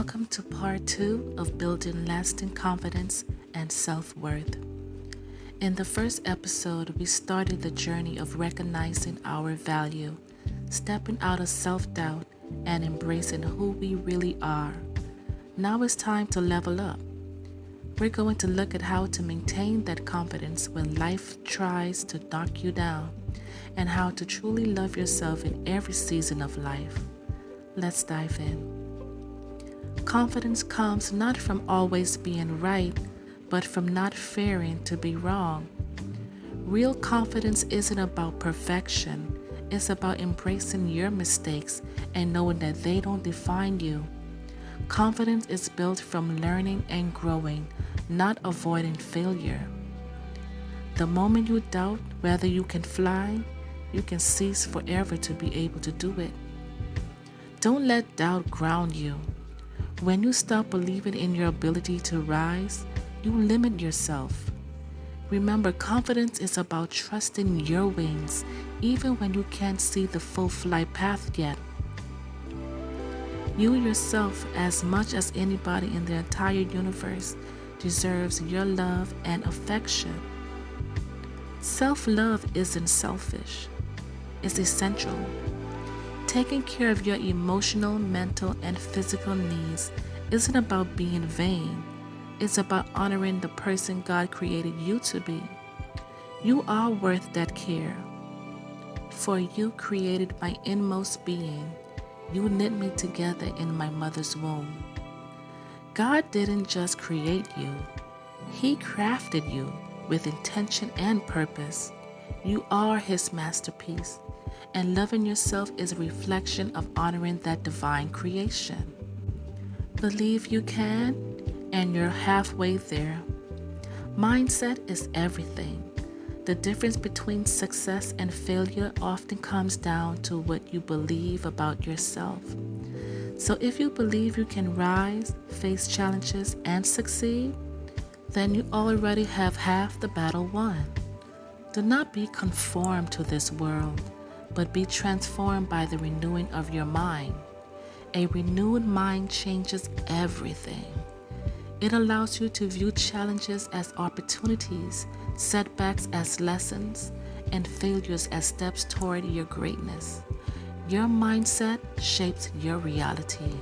Welcome to part 2 of building lasting confidence and self-worth. In the first episode, we started the journey of recognizing our value, stepping out of self-doubt, and embracing who we really are. Now it's time to level up. We're going to look at how to maintain that confidence when life tries to knock you down, and how to truly love yourself in every season of life. Let's dive in. Confidence comes not from always being right, but from not fearing to be wrong. Real confidence isn't about perfection. It's about embracing your mistakes and knowing that they don't define you. Confidence is built from learning and growing, not avoiding failure. The moment you doubt whether you can fly, you can cease forever to be able to do it. Don't let doubt ground you. When you stop believing in your ability to rise, you limit yourself. Remember, confidence is about trusting your wings, even when you can't see the full flight path yet. You yourself, as much as anybody in the entire universe, deserves your love and affection. Self-love isn't selfish. It's essential. Taking care of your emotional, mental, and physical needs isn't about being vain. It's about honoring the person God created you to be. You are worth that care. For you created my inmost being. You knit me together in my mother's womb. God didn't just create you. He crafted you with intention and purpose. You are His masterpiece. And loving yourself is a reflection of honoring that divine creation. Believe you can, and you're halfway there. Mindset is everything. The difference between success and failure often comes down to what you believe about yourself. So if you believe you can rise, face challenges, and succeed, then you already have half the battle won. Do not be conformed to this world, but be transformed by the renewing of your mind. A renewed mind changes everything. It allows you to view challenges as opportunities, setbacks as lessons, and failures as steps toward your greatness. Your mindset shapes your reality.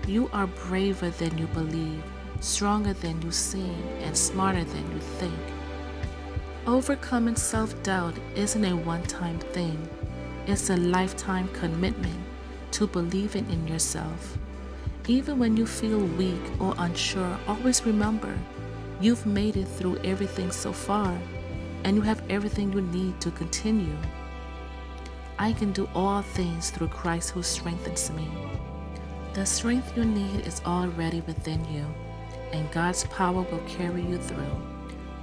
You are braver than you believe, stronger than you seem, and smarter than you think. Overcoming self-doubt isn't a one-time thing. It's a lifetime commitment to believing in yourself. Even when you feel weak or unsure, always remember, you've made it through everything so far, and you have everything you need to continue. I can do all things through Christ who strengthens me. The strength you need is already within you, and God's power will carry you through.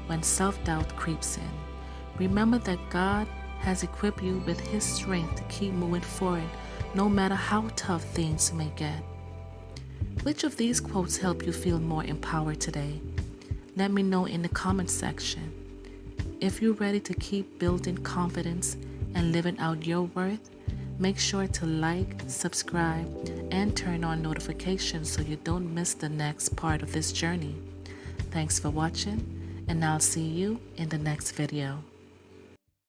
When self-doubt creeps in, remember that God has equipped you with His strength to keep moving forward, no matter how tough things may get. Which of these quotes help you feel more empowered today? Let me know in the comment section. If you're ready to keep building confidence and living out your worth, make sure to like, subscribe, and turn on notifications so you don't miss the next part of this journey. Thanks for watching, and I'll see you in the next video.